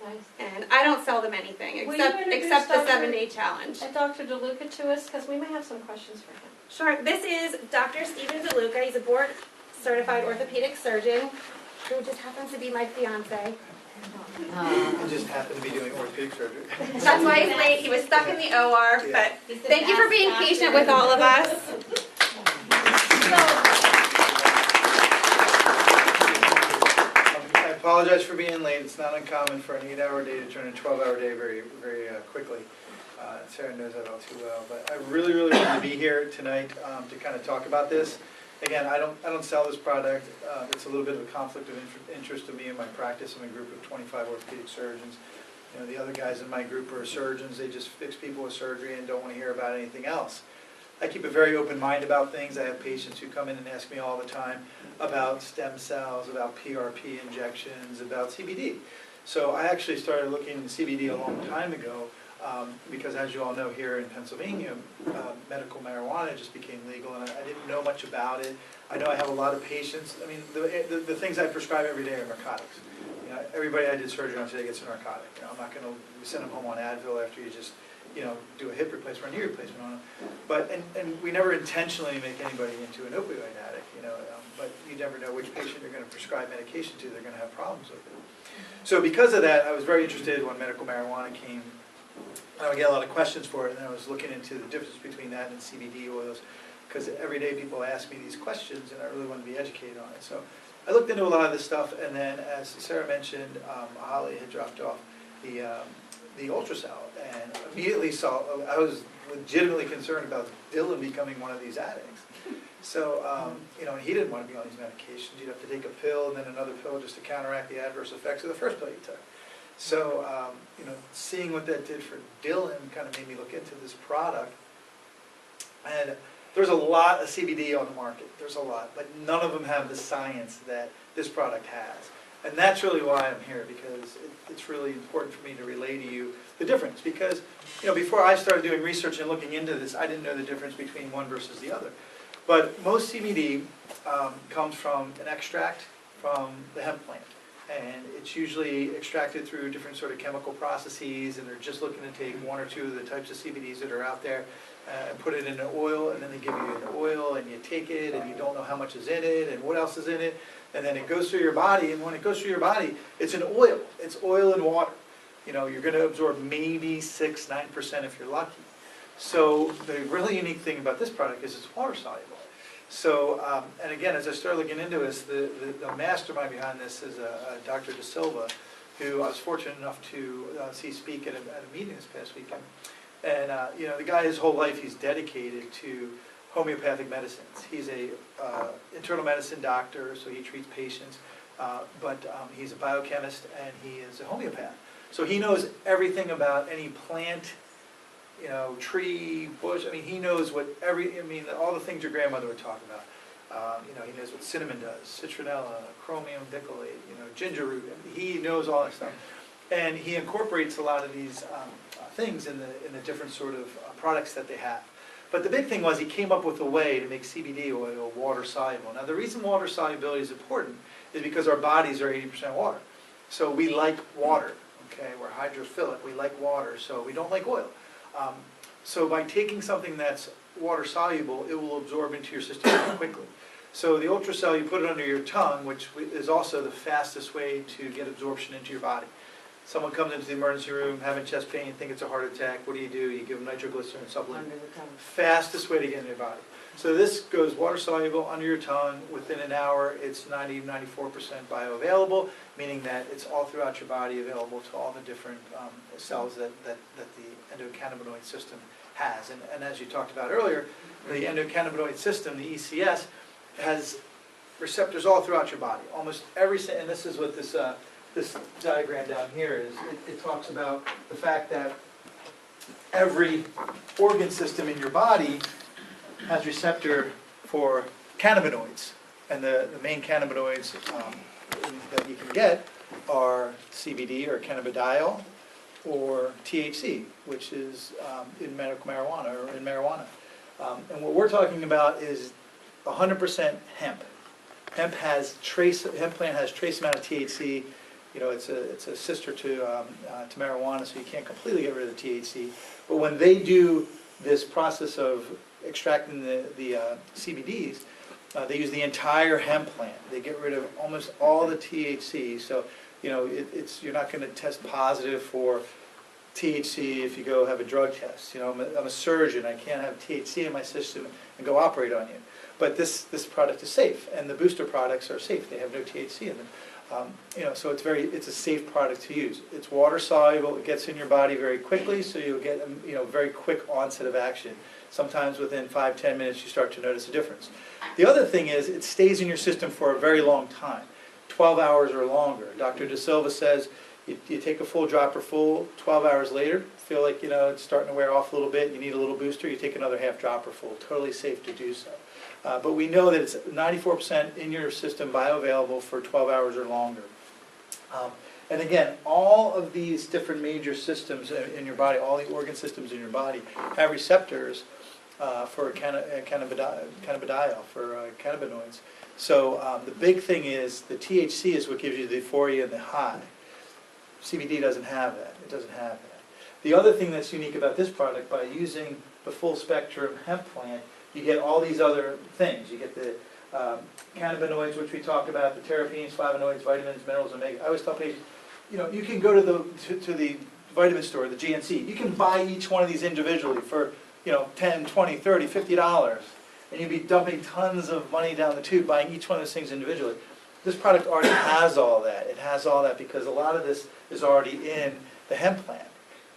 Nice. And I don't sell them anything Will you introduce except the Dr. 7-day challenge. And Dr. DeLuca to us, because we may have some questions for him. Sure. This is Dr. Stephen DeLuca. He's a board-certified orthopedic surgeon who just happens to be my fiance. I just happened to be doing orthopedic surgery. That's why he's late. He was stuck in the OR, but thank you for being patient with all of us. I apologize for being late. It's not uncommon for an 8-hour day to turn into a 12-hour day very, very quickly. Sarah knows that all too well. But I really, really wanted to be here tonight to kind of talk about this. Again, I don't sell this product. It's a little bit of a conflict of interest to me and my practice. I'm a group of 25 orthopedic surgeons. You know, the other guys in my group are surgeons. They just fix people with surgery and don't want to hear about anything else. I keep a very open mind about things. I have patients who come in and ask me all the time about stem cells, about PRP injections, about CBD. So I actually started looking into CBD a long time ago because, as you all know, here in Pennsylvania, medical marijuana just became legal, and I didn't know much about it. I know I have a lot of patients. I mean, the things I prescribe every day are narcotics. You know, everybody I did surgery on today gets a narcotic. You know, I'm not going to send them home on Advil after you just, you know, do a hip replacement or a knee replacement on them. But, and we never intentionally make anybody into an opioid addict, you know, but you never know which patient you're going to prescribe medication to. They're going to have problems with it. So because of that, I was very interested when medical marijuana came. I would get a lot of questions for it, and I was looking into the difference between that and CBD oils, because every day people ask me these questions, and I really want to be educated on it. So I looked into a lot of this stuff, and then, as Sarah mentioned, Holly had dropped off the ultrasound, and immediately saw, I was legitimately concerned about Dylan becoming one of these addicts. So, you know, he didn't want to be on these medications. You'd have to take a pill and then another pill just to counteract the adverse effects of the first pill you took. So, you know, seeing what that did for Dylan kind of made me look into this product. And there's a lot of CBD on the market. There's a lot, but none of them have the science that this product has. And that's really why I'm here, because it's really important for me to relay to you the difference. Because, you know, before I started doing research and looking into this, I didn't know the difference between one versus the other. But most CBD comes from an extract from the hemp plant. And it's usually extracted through different sort of chemical processes, and they're just looking to take one or two of the types of CBDs that are out there and put it in an oil, and then they give you an oil, and you take it, and you don't know how much is in it, and what else is in it, and then it goes through your body, and when it goes through your body, it's an oil. It's oil and water. You know, you're going to absorb maybe 6-9% if you're lucky. So the really unique thing about this product is it's water soluble. So, and again, as I started looking into this, the mastermind behind this is Dr. De Silva, who I was fortunate enough to see speak at a meeting this past weekend. And, you know, the guy, his whole life, he's dedicated to homeopathic medicines. He's a internal medicine doctor, so he treats patients, but he's a biochemist and he is a homeopath. So he knows everything about any plant, you know, tree, bush. I mean, he knows what all the things your grandmother would talk about. You know, he knows what cinnamon does, citronella, chromium dicholate, you know, ginger root. He knows all that stuff. And he incorporates a lot of these things in the different sort of products that they have. But the big thing was he came up with a way to make CBD oil water soluble. Now, the reason water solubility is important is because our bodies are 80% water. So we like water, okay? We're hydrophilic, we like water, so we don't like oil. So by taking something that's water soluble, it will absorb into your system very quickly. So the ultracell, you put it under your tongue, which is also the fastest way to get absorption into your body. Someone comes into the emergency room, having chest pain, think it's a heart attack. What do? You give them nitroglycerin supplement. Under the tongue. Fastest way to get in your body. So this goes water soluble under your tongue. Within an hour, it's 90-94% bioavailable, meaning that it's all throughout your body, available to all the different cells that the endocannabinoid system has. And as you talked about earlier, the endocannabinoid system, the ECS, has receptors all throughout your body. Almost every, and this is what this diagram down here is. It talks about the fact that every organ system in your body has receptor for cannabinoids. And the main cannabinoids that you can get are CBD or cannabidiol or THC, which is in medical marijuana or in marijuana. And what we're talking about is 100% hemp. Hemp plant has trace amount of THC You know, it's a sister to marijuana, so you can't completely get rid of the THC. But when they do this process of extracting the CBDs, they use the entire hemp plant. They get rid of almost all the THC. So, you know, you're not going to test positive for THC if you go have a drug test. You know, I'm a surgeon. I can't have THC in my system and go operate on you. But this product is safe, and the booster products are safe. They have no THC in them. You know, so it's a safe product to use. It's water soluble. It gets in your body very quickly, so you'll get very quick onset of action. Sometimes within 5-10 minutes you start to notice a difference. The other thing is it stays in your system for a very long time, 12 hours or longer. Dr. De Silva says you take a full dropper full, 12 hours later, feel like it's starting to wear off a little bit, you need a little booster, you take another half dropper full. Totally safe to do so. But we know that it's 94% in your system bioavailable for 12 hours or longer. And again, all of these different major systems in your body, all the organ systems in your body, have receptors for cannabidiol, for cannabinoids. So the big thing is the THC is what gives you the euphoria and the high. CBD doesn't have that. It doesn't have that. The other thing that's unique about this product, by using the full spectrum hemp plant, you get all these other things. You get the cannabinoids, which we talked about, the terpenes, flavonoids, vitamins, minerals, omega. I always tell patients, you can go to the vitamin store, the GNC. You can buy each one of these individually for $10, $20, $30, $50, and you'd be dumping tons of money down the tube buying each one of those things individually. This product already has all that. It has all that because a lot of this is already in the hemp plant.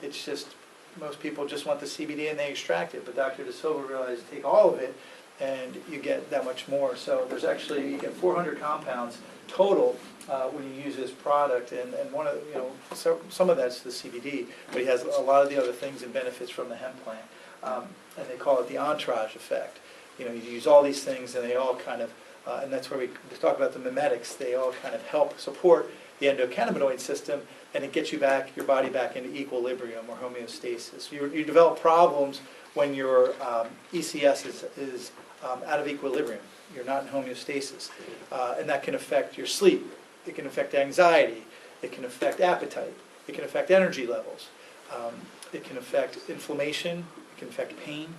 It's just most people just want the CBD and they extract it, but Dr. De Silva realized take all of it and you get that much more. So there's actually, you get 400 compounds total when you use this product, and one of some of that's the CBD, but he has a lot of the other things and benefits from the hemp plant, and they call it the entourage effect. You use all these things and they all kind of, and that's where we talk about the mimetics. They all kind of help support the endocannabinoid system, and it gets your body back into equilibrium or homeostasis. You develop problems when your ECS is out of equilibrium. You're not in homeostasis, and that can affect your sleep. It can affect anxiety. It can affect appetite. It can affect energy levels. It can affect inflammation. It can affect pain.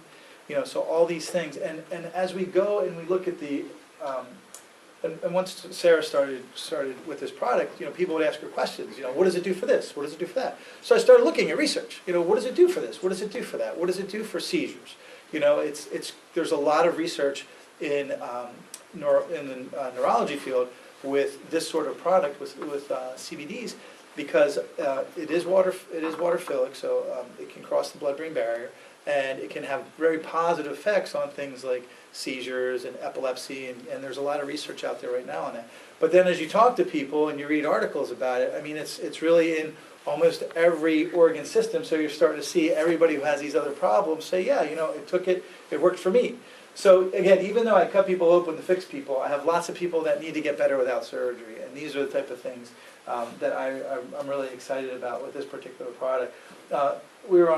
So all these things. And as we go and we look at the and once Sarah started with this product, people would ask her questions. What does it do for this? What does it do for that? So I started looking at research. What does it do for this? What does it do for that? What does it do for seizures? There's a lot of research in the neurology field with this sort of product with CBDs, because it is waterphilic, so it can cross the blood-brain barrier, and it can have very positive effects on things like seizures and epilepsy, and there's a lot of research out there right now on that. But then as you talk to people and you read articles about it, it's really in almost every organ system, so you're starting to see everybody who has these other problems say, yeah, it worked for me. So again, even though I cut people open to fix people, I have lots of people that need to get better without surgery, and these are the type of things that I'm really excited about with this particular product. We were on